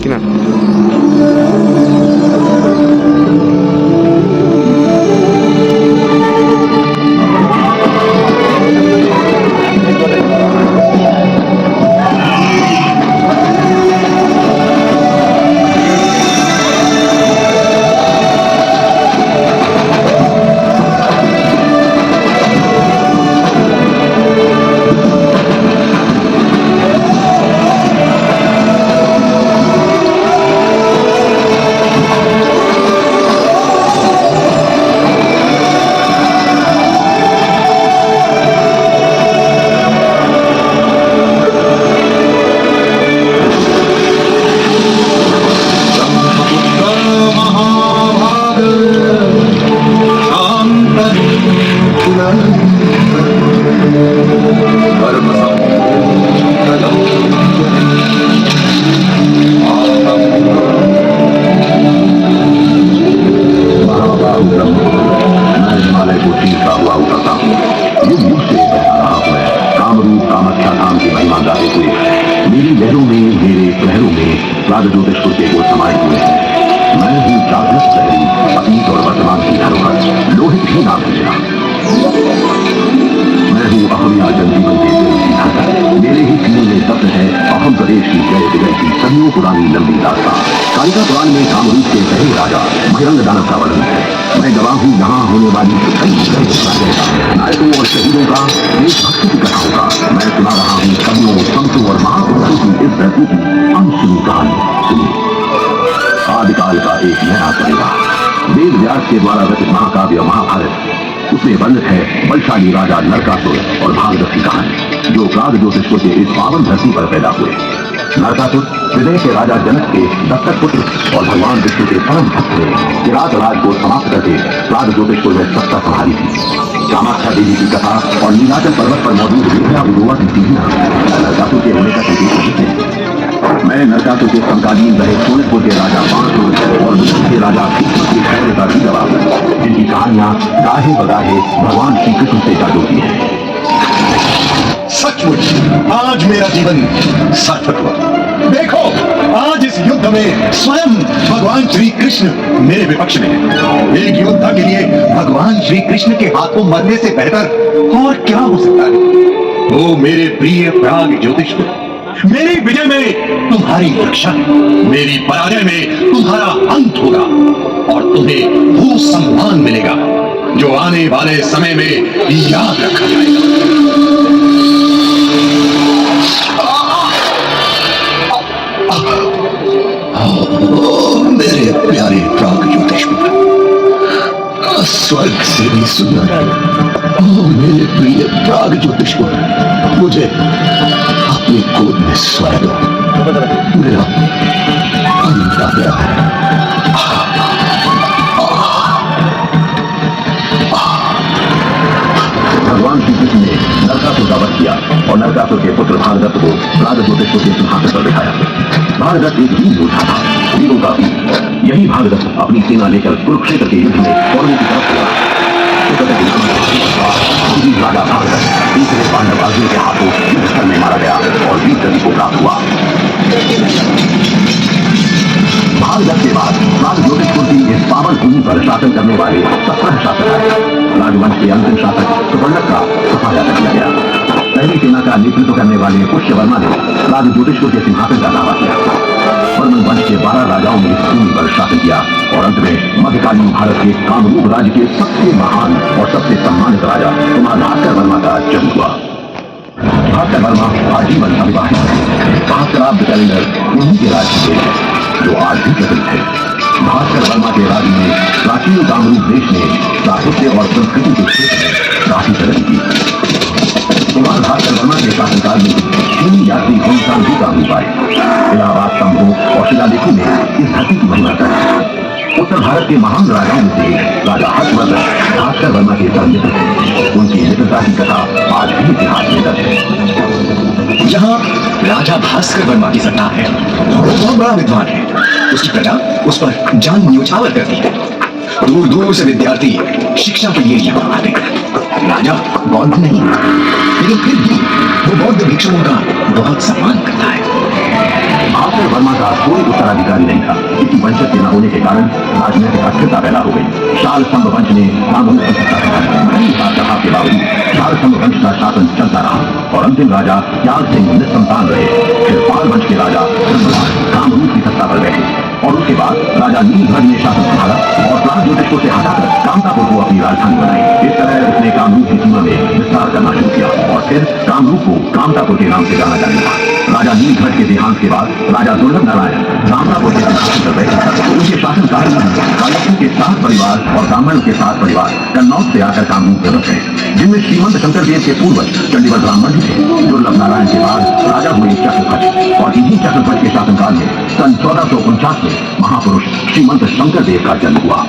कि ना। ज्योतिषपुर के वो समाये हुए हैं। मैं हूँ जागृत शहरी, अतीत और वर्तमान की धरोहर, लोहित ही नाम है मेरा। मैं हूँ अहमिया जनजीवन के दिल की धड़कन, मेरे ही सीने में दफ्न है अहम प्रदेश की जय विजय की सदियों पुरानी लंबी दास्तां। कालिका पुराण में कामरूप के पहले राजा बहिरंग दानव का वर्णन है। मैं गवाह हूँ यहाँ होने वाली नायकों और शहीदों का, देशभक्ति की कथाओं का। मैं सुना रहा हूँ कवियों, संतों और महापुरुषों की इस धरती की अनसुनी कहानी। सुनिए, आदिकाल का एक नया परिवार, वेद व्यास के द्वारा रचित महाकाव्य महाभारत। उसमें वर्णित है बलशाली राजा नरकासुर और भागवत की कहानी, जो प्राग ज्योतिषपुर के इस पावन धरती पर पैदा हुए। नरकासुर हृदय के राजा जनक के दत्तक पुत्र और भगवान विष्णु के परम भक्त थे। किरात राज को समाप्त करके प्राग ज्योतिषपुर में सत्ता संभाली थी। कामाख्या देवी की कथा और नीलाचल पर्वत पर मौजूद विद्या विदुआ की सीढ़ियां नरकासुर के होने का संकेत नहीं थे। मैं नरकासुर के समकालीन रहे सोनपुर के राजा बाणसुर और बुद्ध के राजा भीष्म की शौर्य का भी गवाह है, जिनकी कहानियां गाहे बगाहे भगवान श्री कृष्ण से जादूती है। सचमुच आज मेरा जीवन सार्थक हुआ। देखो, आज इस युद्ध में स्वयं भगवान श्री कृष्ण मेरे विपक्ष में है। एक योद्धा के लिए भगवान श्री कृष्ण के हाथों मरने से बेहतर और क्या हो सकता है। ओ मेरे प्रिय प्राग ज्योतिषपुर, मेरी विजय में तुम्हारी रक्षा है, मेरी पराजय में तुम्हारा अंत होगा और तुम्हें वो सम्मान मिलेगा जो आने वाले समय में याद रखा जाएगा। मेरे प्यारे प्राग ज्योतिषपुर, स्वर्ग से भी सुंदर, ओ मेरे प्रिय प्राग ज्योतिषपुर, मुझे अपनी गोद में सोया दो। मेरा अंत आ गया है। भगवान श्री कृष्ण ने नरकासुर का वध किया और नरकासुर के पुत्र भागदत्त को प्राग ज्योतिषपुर के सिंहासन पर बिठाया। भागदत्त एक वीर योद्धा था, वीरों का वीर। यही भागदत्त अपनी सेना लेकर कुरुक्षेत्र के युद्ध में कौरवों की तरफ चला। राजा भागदत्त तीसरे पांडव अर्जुन के हाथों युद्धस्थल में मारा गया और वीर गति को प्राप्त हुआ। भागदत्त के बाद प्राग ज्योतिषपुर की इस पावन भूमि पर शासन करने वाले 17 शासक आए। राजवंश के अंतिम शासक सुवर्णक का सफाया किया गया। पहली सेना का नेतृत्व करने वाले पुष्यवर्मा ने प्राग ज्योतिषपुर के सिंहासन का दावा किया। वर्मन वंश के 12 राजाओं ने इस भूमि पर शासन किया और अंत में मध्यकालीन भारत के कामरूप राज्य के सबसे महान और सबसे सम्मानित राजा कुमार भास्कर वर्मा का जन्म हुआ। भास्कर वर्मा आजीवन अविवाहित है। सहस्त्राब्द कैलेंडर उन्हीं के राज्य के है जो आज भी प्रचलित है। भास्कर वर्मा के राज्य में प्राचीन कामरूप देश ने साहित्य और संस्कृति के क्षेत्र में काफी प्रगति की। कुमार भास्कर वर्मा के शासनकाल में चीनी यात्री होमसान भी काबू पाए। इलाहाबाद स्तंभों और शिलालेखों में इस धरती की महिमा है। उत्तर भारत के महान राजाओं में से राजा हर्षवर्धन भास्कर वर्मा के मित्र थे। उनकी मित्रता की कथा आज भी इतिहास में दर्ज है। जहाँ राजा भास्कर वर्मा की सरकार है, वो बहुत बड़ा विद्वान है। उसकी प्रजा उस पर जान न्योछावर करती है। दूर दूर से विद्यार्थी शिक्षा के लिए यहाँ आते हैं। राजा बौद्ध नहीं, लेकिन फिर भी वो बौद्ध भिक्षुओं का बहुत सम्मान करता है। भास्कर वर्मा का कोई उत्तराधिकारी नहीं था। इसी वंशज के न होने के कारण राजनीतिक अस्थिरता पैदा हो गई। शाल स्तंभ वंश ने कानून की सत्ता कई बादशाह के बावजूद शाल स्तंभ वंश का शासन चलता रहा और अंतिम राजा त्याग सिंह निसंतान रहे। फिर पाल वंश के राजा कामरूप की सत्ता पर बैठे और उसके बाद राजा नीलध्वज ने शासन संभाला और प्रागज्योतिषपुर से हटाकर कामतापुर को अपनी राजधानी बनाई। इस तरह उसने कामरूप की सीमा में विस्तार करना शुरू किया और फिर कामरूप को कामतापुर के नाम से जाना जाने लगा। राजा नीलध्वज के देहांत के बाद राजा दुर्लभ नारायण कामतापुर के शासन कर रहे। उनके शासनकाल में कायकों के 7 परिवार और ब्राह्मणों के 7 परिवार कन्नौज से आकर कामरूप में बस गए, जिनमें श्रीमंत शंकरदेव के पूर्वज चंडीगढ़ ब्राह्मण भी थे। दुर्लभ नारायण के बाद राजा हुए चक्रध्वज और इन्हीं चक्रध्वज के शासनकाल में सन 1449 में महापुरुष श्रीमंत शंकरदेव का जन्म हुआ।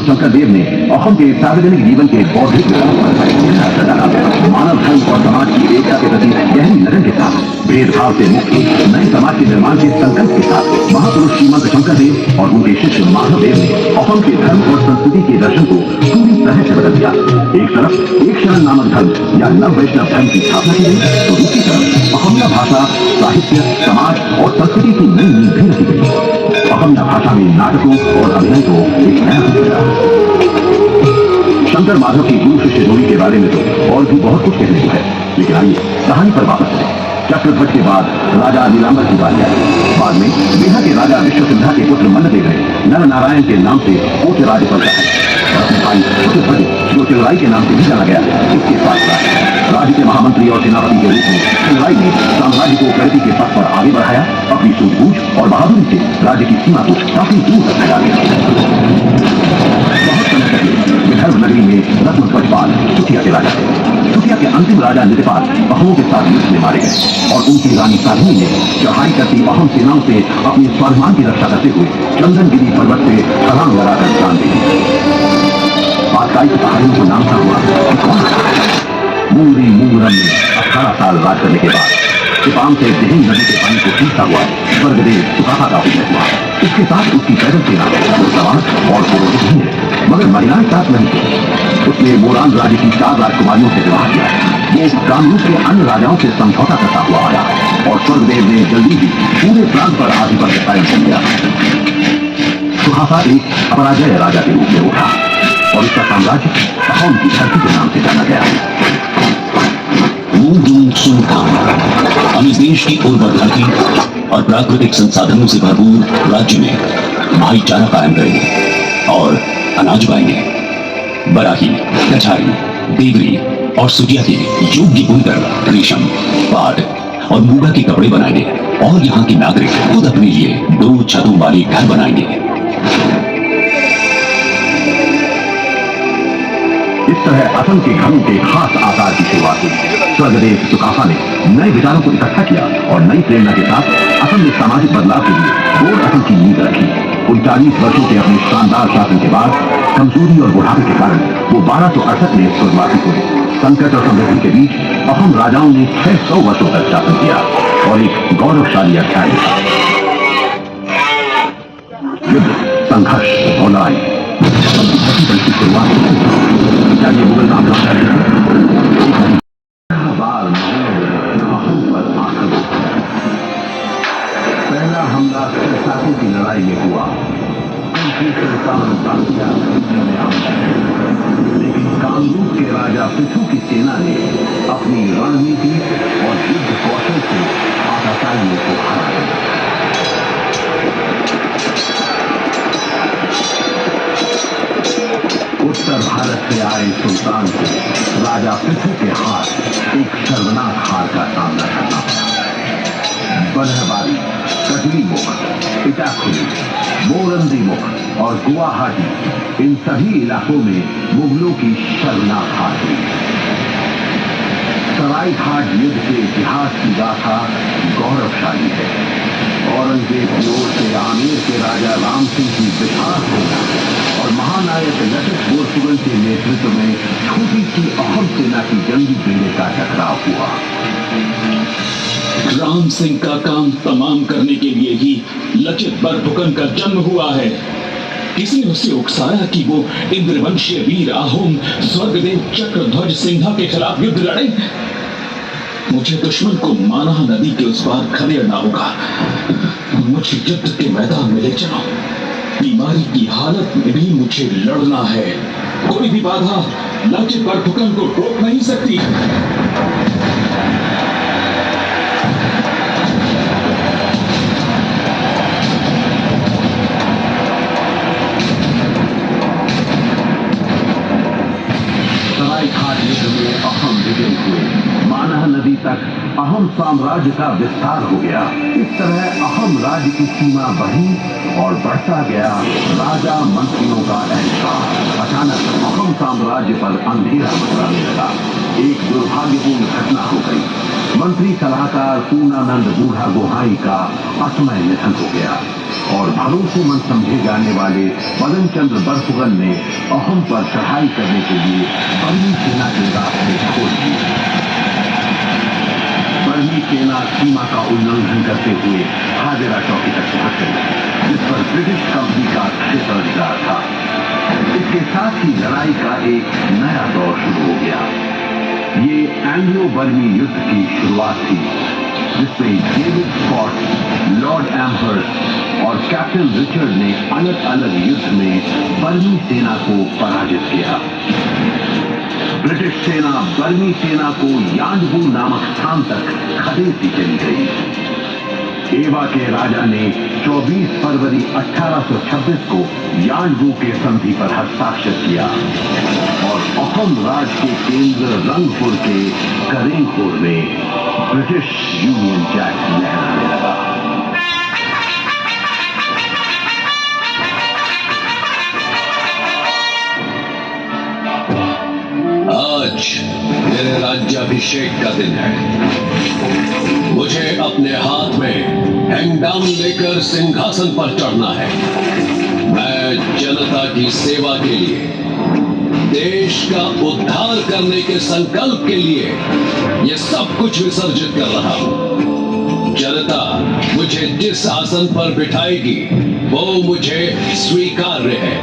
शंकरदेव ने अहम के सार्वजनिक जीवन के बौद्धिक मानव धर्म और समाज की एकता के प्रति गहरी लगन के साथ भेदभाव से मुक्त नए समाज के निर्माण के संकल्प के साथ महापुरुष श्रीमंत शंकरदेव और उनके शिष्य माधवदेव ने अहम के धर्म और संस्कृति के दर्शन को पूरी तरह से बदल दिया। एक तरफ एक शरण नामक धर्म या नव वैष्णव धर्म की स्थापना की गई, तो दूसरी तरफ अहमिया भाषा, साहित्य, समाज और संस्कृति की नई नींव भी रखी गई। अहमिया भाषा में नाटकों और अभिनय को एक नया रूप मिला। शंकर माधव की गुरु शिष्य जोड़ी के बारे में तो और भी बहुत कुछ कहने को है, लेकिन आइए कहानी पर वापस चलें। चक्रध्वज के बाद राजा नीलांबर की बारी आई। बाद में बिहार के राजा विश्वसिद्धा के पुत्र मन्नदेव ने नर नारायण के नाम से कोच राज्य पर और अपने भाई चतुर्भुज, जो चिलराई के नाम से भी जाना गया, इसके साथ राज्य के महामंत्री और सेनापति के रूप में चिलराई ने साम्राज्य को प्रगति के पथ पर आगे बढ़ाया। अपनी सूझबूझ और बहादुरी से राज्य की सीमा को काफी दूर तक फैला दिया। बहुत समय पहले विदर्भ नगरी में रत्नध्वजपाल चुटिया के राजा थे। चुटिया के अंतिम राजा नितिपाल अहों के साथ युद्ध में मारे गए और उनकी रानी साध्वी ने चढ़ाई करती अहों सेनाओं से अपने स्वाभिमान की रक्षा करते हुए चंदनगिरी पर्वत से छलांग लगाकर जान दी। आकाई पहाड़ियों को नाम था हुआ मूरी मूरम में 18 साल राज करने के बाद सिपाम से जहिन नदी के पानी को खींचता हुआ स्वर्गदेव सुकाफा का उदय हुआ। इसके साथ उसकी पैदल सेना सवार और पुरोहित भी है, मगर महिलाएं साथ नहीं थी। उसने मोरान राज्य की 4 राजकुमारियों से विवाह किया। वो कामरूप के अन्य राजाओं से समझौता करता हुआ आया और स्वर्गदेव ने जल्दी ही पूरे प्रांत पर आधिपत्य कायम कर लिया। सुकाफा एक अपराजय राजा के रूप में उठा और इसका साम्राज्य अहोम की धरती के नाम से जाना गया। हम इस देश की उर्वर धरती और प्राकृतिक संसाधनों से भरपूर राज्य में भाईचारा कायम करेंगे और अनाज उगाएंगे। बराही, कछारी, देवरी और सुटिया के योग्य बुनकर रेशम, पाट और मूंगा के कपड़े बनाएंगे और यहाँ के नागरिक खुद अपने लिए 2 छतों वाले घर बनाएंगे। इस तरह असम के घरों के खास आकार की शुरुआत हुई। स्वर्गदेव सुकाफा ने नए विचारों को इकट्ठा किया और नई प्रेरणा के साथ असम में सामाजिक बदलाव के लिए गोड़ असम की नींव रखी। 39 वर्षों के अपने शानदार शासन के बाद कमजोरी और बुढ़ापे के कारण वो 1268 में स्वर्गवासी हुए। संकट और समृद्धि के बीच अहोम राजाओं ने 600 वर्षों तक शासन किया और एक गौरवशाली अध्याय लिखा। युद्ध, संघर्ष और लड़ाई की शुरुआत चाहिए मुगल पहला हमला साथी की लड़ाई में हुआ। लेकिन कामरूप के राजा पृथु की सेना ने अपनी रणनीति आए सुल्तान को राजा पृथ्वी के हाथ एक शर्मनाक हार का सामना करना पड़ा। बनहबारी, कटली मुख, इटाखुली, मोरंदी मुख और गुवाहाटी, इन सभी इलाकों में मुगलों की शर्मनाक हार हुई। सरायघाट युद्ध के इतिहास की गाथा गौरवशाली है। औरंगजेब की ओर से आमेर के राजा राम सिंह की विशाल सेना और महानायक ललित बोरफुकन के नेतृत्व में छोटी सी अहम सेना की जंगी बेड़े का टकराव हुआ। राम सिंह का काम तमाम करने के लिए ही लचित बरफुकन का जन्म हुआ है। किसी ने उसे उकसाया कि वो इंद्रवंशीय वीर आहोम स्वर्गदेव चक्रध्वज सिंहा के खिलाफ युद्ध लड़े। मुझे दुश्मन को मानहा नदी के उस पार खदेड़ना होगा। मुझे युद्ध के मैदान में ले चलो। बीमारी की हालत में भी मुझे लड़ना है। कोई भी बाधा लचित बरफुकन को रोक नहीं सकती। सरायघाट युद्ध में अहम विजय हुए। मानहा नदी तक अहम साम्राज्य का विस्तार हो गया। इस तरह अहम राज्य की सीमा बढ़ी और बढ़ता गया राजा मंत्रियों का अहंकार। अचानक अहम साम्राज्य पर अंधेरा मंडराने लगा। एक दुर्भाग्यपूर्ण घटना हो गई। मंत्री सलाहकार पूर्णानंद बूढ़ा गोहाई का असमय निधन हो गया और भरोसेमंद समझे जाने वाले पदम चंद्र बरफुकन ने अहम पर चढ़ाई करने के लिए बर्मी सेना के रास्ते खोल दिए। बर्मी सेना सीमा का उल्लंघन करते हुए हाजिरा चौकी तक पहुंच गई, जिस पर ब्रिटिश कंपनी का क्षेत्राधिकार था। इसके साथ ही लड़ाई का एक नया दौर शुरू हो गया। ये एंग्लो बर्मी युद्ध की शुरुआत थी, जिसमें डेविड स्कॉट, लॉर्ड एम्हर्स्ट और कैप्टन रिचर्ड ने अलग अलग युद्ध में बर्मी सेना को पराजित किया। ब्रिटिश सेना बर्मी सेना को यांडबू नामक स्थान तक खदेड़ती चली गई। एवा के राजा ने 24 फरवरी 1826 को यांडबू के संधि पर हस्ताक्षर किया और अहम राज के केंद्र रंगपुर के करेंगपुर में ब्रिटिश यूनियन जैक लहराने लगा। आज मेरे राज्याभिषेक का दिन है। मुझे अपने हाथ में हैंगडांग लेकर सिंहासन पर चढ़ना है। मैं जनता की सेवा के लिए, देश का उद्धार करने के संकल्प के लिए ये सब कुछ विसर्जित कर रहा हूं। जनता मुझे जिस आसन पर बिठाएगी वो मुझे स्वीकार्य है।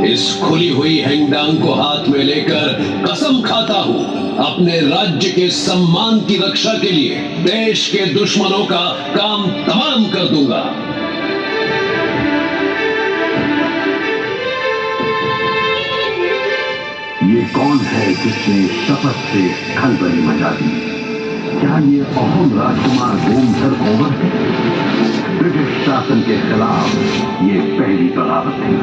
इस खुली हुई हैंगडांग को हाथ में लेकर कसम खाता हूं, अपने राज्य के सम्मान की रक्षा के लिए देश के दुश्मनों का काम तमाम कर दूंगा। ये कौन है जिसने शपथ से खलबली मचा दी? क्या ये अहम राजकुमार गोमधर ओवर है? ब्रिटिश शासन के खिलाफ ये पहली बगावत थी।